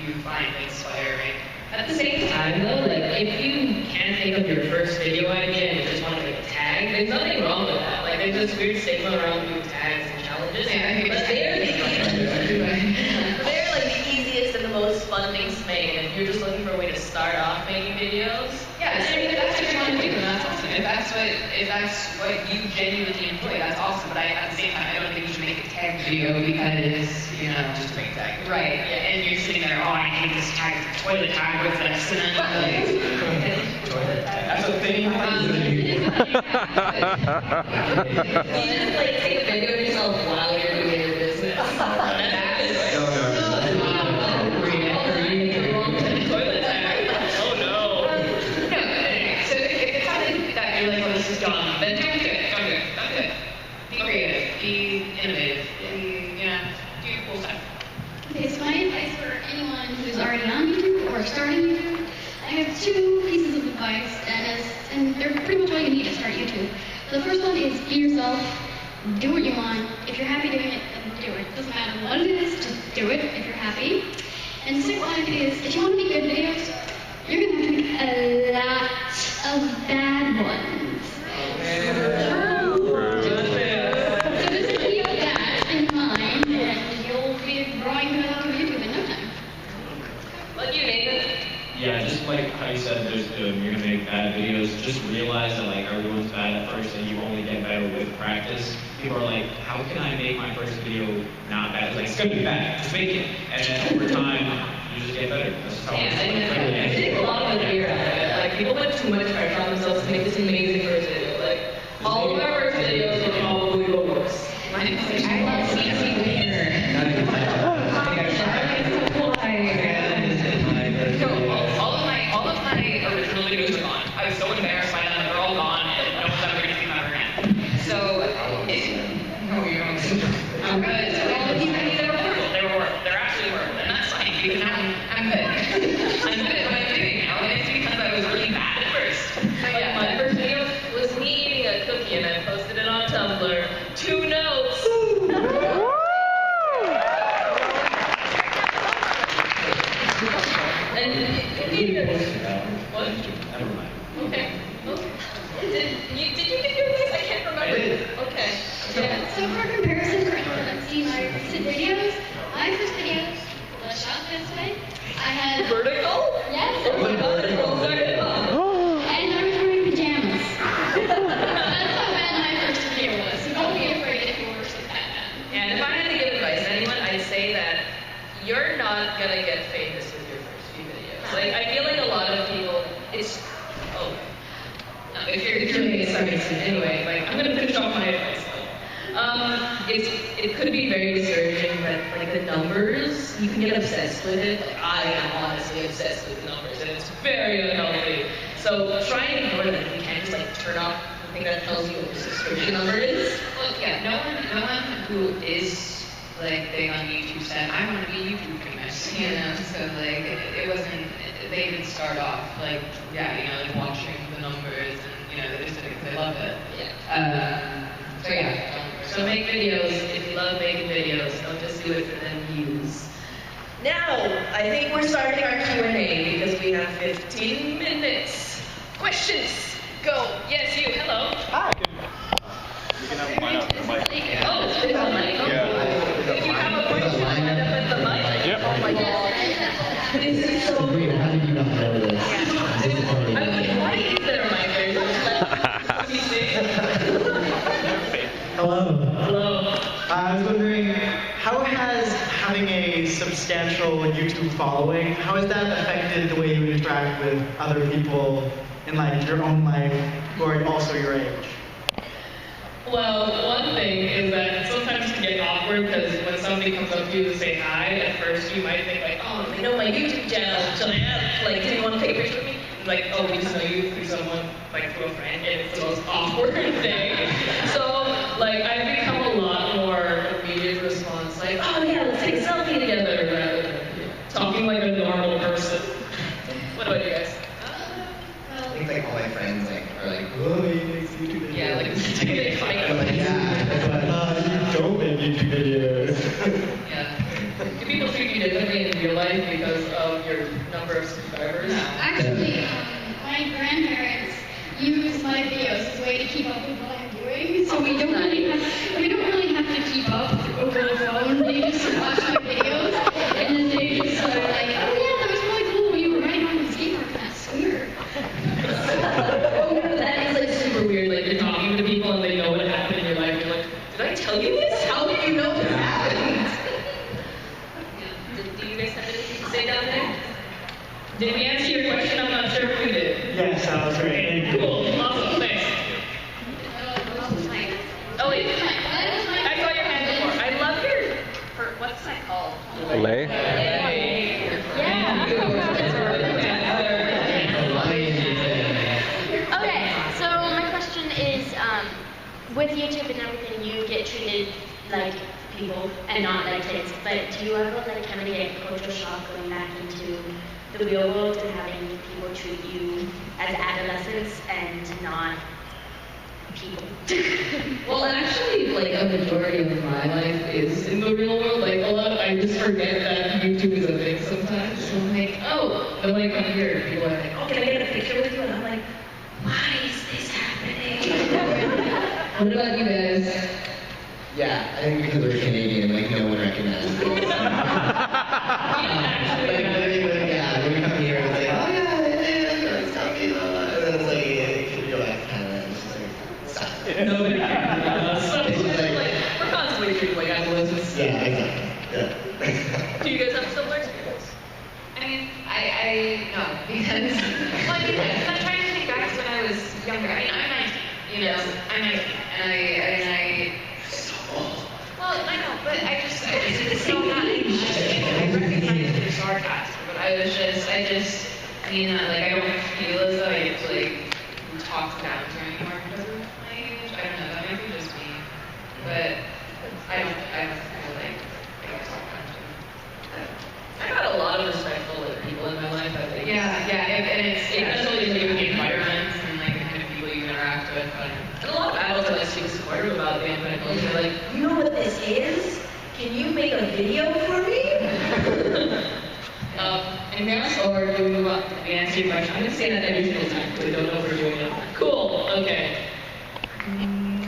you find inspiring. At the same time, though, like, if you can't think of your first video idea and you just want to make a tag, there's nothing wrong with that. Like, there's this weird stigma around doing tags and challenges. But they're like the easiest and the most fun things to make. And if you're just looking for a way to start off making videos, Yeah, I mean, if that's what you want to do, then that's awesome. If that's what you genuinely enjoy, that's awesome. But at the same time, I don't think you should make a tag video because, you know, just to make a tag. Right, yeah, and you're sitting there, oh, I hate this tag, toilet tag with this, and then That's a thing. you just like take a video of yourself while you're doing your business. That is toilet tag. Oh no. No, so if it's something that you're like, well, this is dumb, then don't do it. Don't do it. Don't do it. Be creative. Be innovative. You know, do cool stuff. Okay, so my advice for anyone who's already on YouTube or starting YouTube, I have two pieces of advice, and they're pretty much all you need to start YouTube. The first one is be yourself, do what you want. If you're happy doing it, then do it. Doesn't matter what it is, just do it if you're happy. And the second one is, if you want to make good videos, you're going to have to make a lot of bad ones. So just keep that in mind, and you'll be growing to the top of YouTube in no time. What you Nathan? Yeah, just like how you said, you're gonna make bad videos. Just realize that like everyone's bad at first, and you only get better with practice. People are like, how can I make my first video not bad? It's like it's gonna be bad. Just make it, and then over time, you just get better. That's just how I think a lot of the fear out of it. Like, people put too much pressure on themselves to make this amazing first video. Like, all of our first videos will probably go worse. I love easy winner. All of my original videos are gone. I was so embarrassed by them. They're all gone, and no one's ever going to see them ever again. So, no, you don't. I'm good. So they were horrible. They were horrible. They're actually horrible, and that's fine because now I'm good. I'm good at what I'm doing now, and it's because I was really bad at first. So yeah, My first video was me eating a cookie and I posted it on Tumblr. 2 notes. What? Never mind. Okay. Did you give your advice? I can't remember. I did. Okay. Yeah, so for comparison, for anyone that's seen my recent videos, my first video was shot yesterday. I had Vertical? yes, Oh my god, it's all started up. and I was wearing pajamas. That's how bad my first video was. So don't be afraid if yours was that bad. And if I had to give advice to anyone, I'd say that you're not gonna get famous with your first few videos. Like, I feel like a lot of people, it's, oh, no, if you're making something anyway, like, I'm gonna finish off my advice though. It could be very discouraging, but like the numbers, you can get obsessed with it. Like, I am honestly obsessed with the numbers, and it's very unhealthy. So try and ignore them. You can't just like turn off the thing that tells you what your subscription number is. well, yeah, no one who is like big on YouTube said, I want to be YouTube famous, you know. So like, it wasn't. They didn't start off like, yeah, you know, like watching the numbers, and you know, they just did it because they love it. Yeah. So yeah. So make videos if you love making videos. Don't just do it for them views. Now, I think we're starting our Q&A because we have 15 minutes. Questions? Go. Yes, you. Hello. Hi. You can have mine up the mic. Oh, there's a mic. If you have a question, line up at the mic. Yep. Oh my God. This is so Sabrina, how did you not know this? I was like, why is there a mic there? Let me see. Hello. Hello. I was wondering, how has having a substantial YouTube following, how has that affected the way you interact with other people in like your own life who are also your age? Well, one thing is that sometimes it can get awkward because when somebody comes up to you to say hi, at first you might think like, oh, They know my YouTube channel. So I have, like, do you want to take a picture with me? like, oh, we just know you through someone, like through a friend, and it's the most awkward thing. So, like, I've become a lot more immediate response, like, oh yeah, let's take a selfie together, rather than talking like a normal person. What about you guys? I think like all my friends like are like, oh, you make YouTube videos. Yeah, like, they fight. I'm like, yeah, that's why you don't make YouTube videos. Yeah. Do people treat you differently in real life because of your number of subscribers? Actually, my grandparents use my videos as a way to keep up with what I'm doing, so we don't really have to keep up over the phone. They just watch my videos, and then they just are like, oh yeah, that was really cool when you were riding on the skateboard. That's weird. That is like super weird. Like you're talking to people and they know what happened in your life. You're like, did I tell you this? How did you know this happened? Do you guys have anything to say down there? Did we answer your question? I'm not sure if we did. Yes, that was great. Cool. Awesome. Thanks. Oh wait. I saw your hand before. I love your. What's that called? Lay? Okay, so my question is, with YouTube and everything, you get treated like people and not like kids, but do you ever like kind of get culture shock going back into the real world and having people treat you as adolescents and not people? Well, actually, like a majority of my life is in the real world. Like a lot, I just forget that YouTube is a thing sometimes. So I'm like, oh, but like I'm here. People are like, oh, can I get a picture with you? And I'm like, why is this happening? What about you guys? Yeah, I think because we're Canadian, like no one recognizes us. Like, yeah, when we come here, it's like, oh yeah, it's coming, and then it's like, it can go back kind of, and it's just like, stop. Nobody cares. So It's just like, we're constantly treated like adolescents. yeah, exactly. Yeah. Do you guys have a similar experience? I mean, no, because, well, because I'm trying to think back to when I was younger. I mean, I'm 19, you know, I'm 19, and I, well, I know, but I just, it's so not, I recognize your sarcasm, but I mean, like, I don't feel as though I get to, like, talk down to anymore because of my age. I don't know, that might be just me, but I don't feel like I get talked down to. I've had a lot of respectful like, people in my life, I think. And it's Especially like the environment. and like the kind of people you interact with. And a lot of adults are like super supportive about the internet culture. They're like, you know what this is? Can you make a video for me? Anything else, or do we move on? Did we answer your question? I'm going to say that every single time because I don't know if we're doing it. Cool. Okay.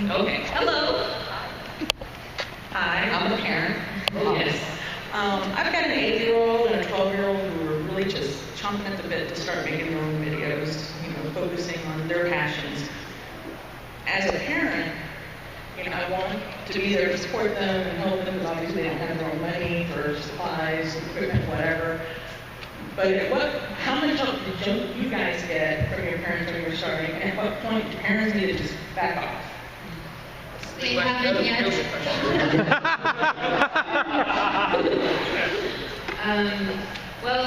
Okay. Hello. Hi, I'm a parent. Yes. I've got an 8-year-old and a 12-year-old who are really just chomping at the bit to start making their own videos, focusing on their passions. As a parent, I want to be there to support them and help them because obviously they don't have their own money for supplies, equipment, whatever. But how much help did you guys get from your parents when you were starting? And at what point do parents need to just back off? They haven't yet. Well,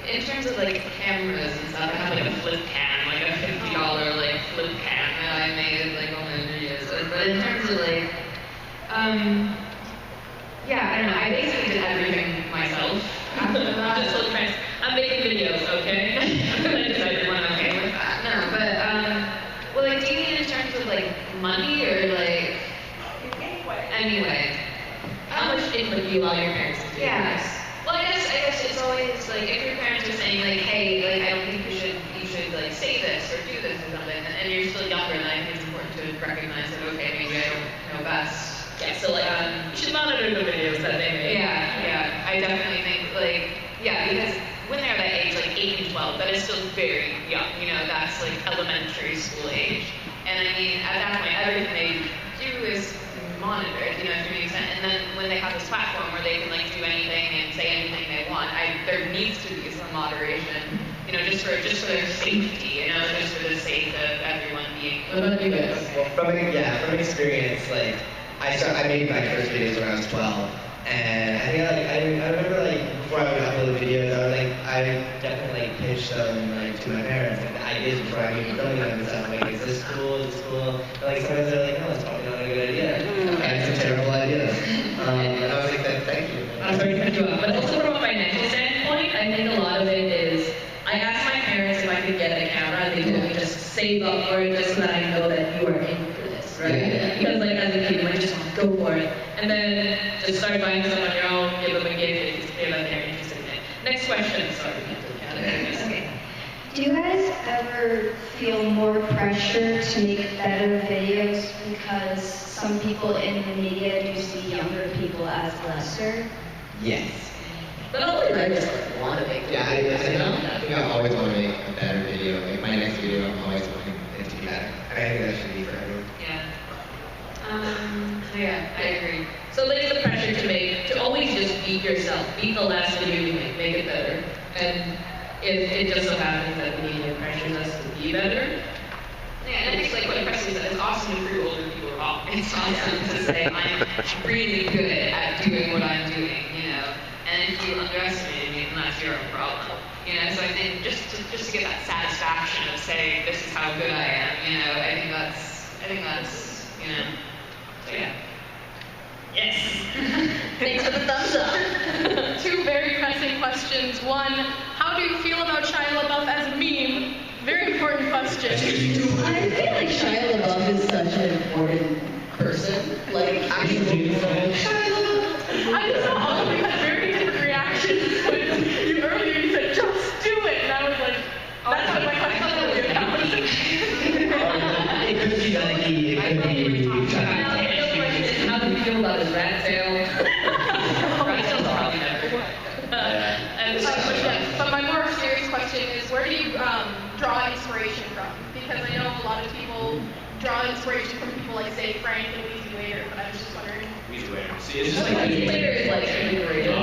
in terms of like cameras and stuff, I have like a flip cam, like a $50 like flip cam that I made like all my videos. But in terms of like, yeah, I don't know. I basically did everything myself. After that. Just so trans- I'm making videos, okay? I decided one okay with that. No, but well, like, do you mean in terms of like money or like? Anyway, How much much input do you allow your parents to do? Yeah. Well, I guess it's always like if your parents are saying like, hey, like I don't think you should like say this or do this or something, and you're still younger, then I think it's important to recognize that okay, maybe I don't know best. Yeah, so like, you should monitor the videos that they make. Yeah, I definitely think like, because when they're that age, like 8 and 12, that is still very young, you know, that's like elementary school age. And I mean, at that point, everything they do is monitored, you know, if it makes sense. And then when they have this platform where they can like do anything and say anything they want, there needs to be some moderation, you know, just for their safety, you know, just for the sake of everyone being. What about you guys? Well, from experience, like I made my first videos when I was 12, and I think I remember like before I would upload videos, I definitely like pitch them like to my parents, like the ideas before I even filming them and stuff. I'm like, is this cool? Is this cool? And, like sometimes they're like, no, it's probably not a good idea. I had some terrible ideas, and I was like, thank you. I'm sorry to cut you off, but also from a financial standpoint, I think a lot of it is, I asked my parents if I could get a camera, and they told me just save up for it, just so that I know that you are in for this, right? Yeah. Because like as a kid, you just want to go for it, and then just start buying stuff on your own, give them a gift, and just clear that they're interested in it. Next question. Sorry, we have to count it. Okay. Do you guys ever feel more pressure to make better videos because some people in the media do see younger people as lesser? Yes. But only I just like, want to make Yeah, I think I always want to make a better video. Like my next video, I'm always wanting it to be better. And I think that should be for everyone. Yeah, I agree. So there's the pressure to always just beat yourself. Beat the last video you make it better. And if it just so happens that the media pressures us to be better. Yeah, and I think like what Presley said, it's awesome to prove older people wrong. It's awesome to say I'm really good at doing what I'm doing, you know. And if you underestimate me, then that's your own problem. You know, so I think just to get that satisfaction of saying this is how good I am, you know, I think that's you know, so yeah. Yes. Thanks for the thumbs up. Two very pressing questions. One, how do you feel about Shia LaBeouf as a meme? Very important question. I feel like Shia LaBeouf is such an important person. Like, actually, I just saw all of you had very different reactions when you earlier said, just do it. And I was like, that's what my question was about. It could be Nike, it could be how do you feel about his rat tail? Rat tail's probably never. But my more serious question is, where do you draw inspiration from? Because I know a lot of people draw inspiration from people like, say, Frank and Weezy Waiter, but I was just wondering. Weezy Waiter. See, it's just like Waiter is like underrated.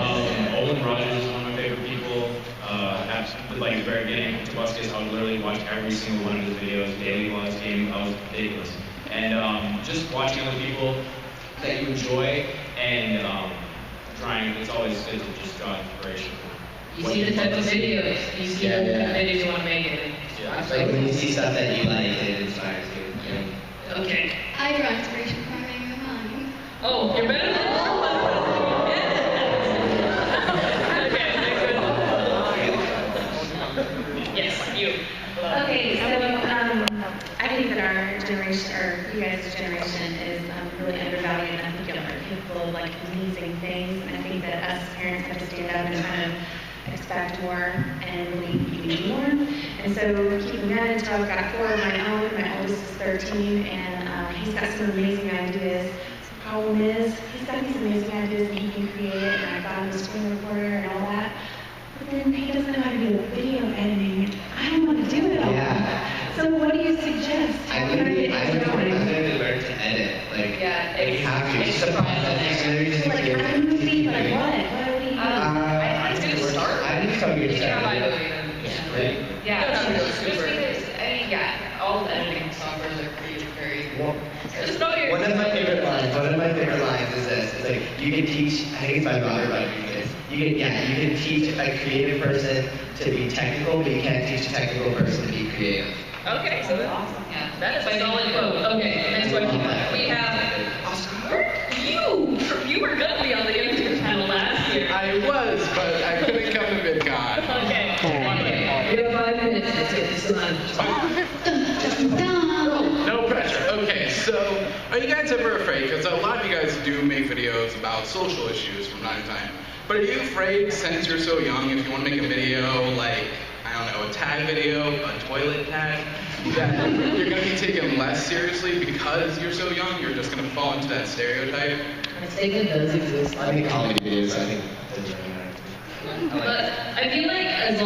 Olin Rogers is one of my favorite people. At like the very beginning, to Buskis, I would literally watch every single one of his videos, daily vlogs, gaming, I was ridiculous. And just watching other people that you enjoy and trying, it's always good to just draw inspiration. You see the type of videos, you see the videos you want to make, and like when you see stuff that you like, it inspires you. Yeah. Okay. I draw inspiration from my mom. Oh, you're better than all of us. Yes, you. Okay, so I think that our generation, or you guys' generation, is really undervalued, and I think y'all are capable of like amazing things. And I think that us parents have to stand up and kind of expect more and really be more. And so keeping that in tow, I've got 4 of my own. My oldest is 13, and he's got some amazing ideas. The problem is, he's got these amazing ideas that he can create, and I've got him a screen recorder and all that. But then he doesn't know how to do video editing. I don't want to do it all. Yeah. So what do you suggest? I literally learned to edit. Like, you have to. It's just a process. Like, I'm a movie, like what? What do you do? I didn't tell you to start. Yeah, just because, I mean, all editing softwares are very Just know your... One of my favorite lines is this. It's like, you can teach, I think it's by Robert Rodriguez. You can teach a creative person to be technical, but you can't teach a technical person to be creative. Okay, so that is my solid quote. Okay, next question. We have Oscar. You were going to be on the YoungTube channel last year. I was, but I couldn't come to VidCon. Okay. You have 5 minutes to get this done. No pressure. Okay, so I you guys ever afraid, because a lot of you guys do make videos about social issues from time to time, but are you afraid, since you're so young, if you want to make a video like, I don't know, a tag video, a toilet tag, that you're going to be taken less seriously because you're so young? You're just going to fall into that stereotype? I think it does exist. I think comedy videos, I think those are But I feel like as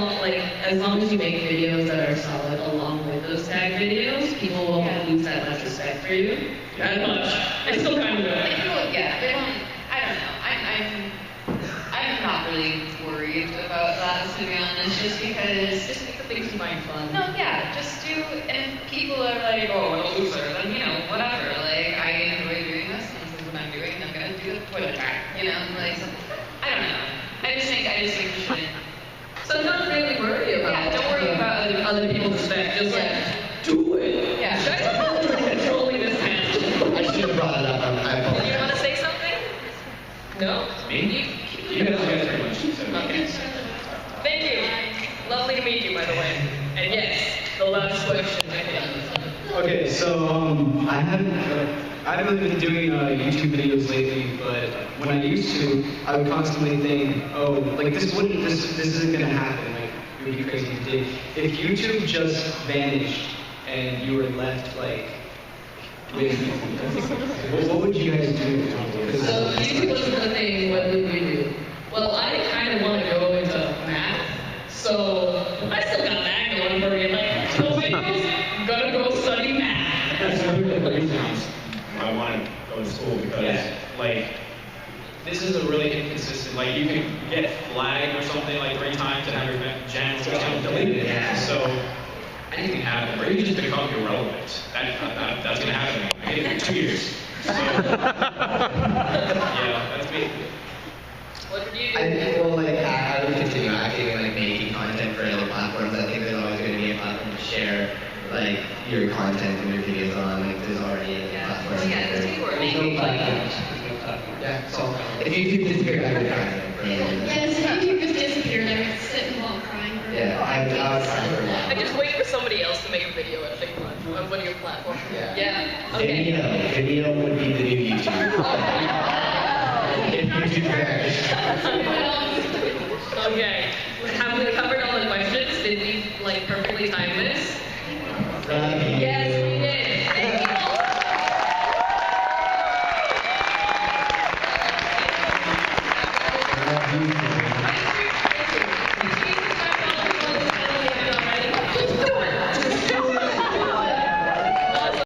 long as you make videos that are solid along with those tag videos, people won't lose that much respect for you. That much. I still kind of do. Like people, yeah, they won't. I don't know. I'm not really worried about that, to be honest, just because Just make the things you find fun. no, yeah, just do. And people are like, oh, what a loser. Then whatever. Like I enjoy doing this, and this is what I'm doing. I'm gonna do the toilet track. Like I don't know. I just think we shouldn't. So not really worry about Yeah, don't worry about other people's respect. Just do it. Yeah. Guys are not controlling this tangent. I should have brought it up. I apologize. You want to say something? No? Me? You guys pretty much said it. Okay. Thank you. Lovely to meet you, by the way. And yes, the last question, I think. Okay, so I haven't really been doing YouTube videos lately, but when I used to, I would constantly think, oh, like this isn't gonna happen. Like it would be crazy if it did. If YouTube just vanished and you were left like with, what would you guys do? So YouTube wasn't a thing, what would we do? Well, I kind of want to go into math, so I still got that going for me. Like, so videos, gonna go study math. That's one of the reasons I want to go to school, because this is a really inconsistent, like you can get flagged or something like 3 times and have your channel deleted. So anything happen, or you just become irrelevant. That's gonna happen. I did it for 2 years. So yeah, that's me. What would you do? I think, well, like, I would continue acting and, like, making content for other platforms. I think there's always going to be a platform to share, like, your content and your videos on. Like, there's already a platform. Yeah, There's no platforms. Yeah, so if YouTube disappeared, I would cry for a little bit. Yes, if you just disappeared, I would sit and while crying for Yeah, I would cry for a while. I just wait for somebody else to make a video at a big one on one of your platforms. Yeah. Okay. Video would be the new YouTube. If YouTube crashed. Okay. Have we covered all the questions? Did we perfectly time this?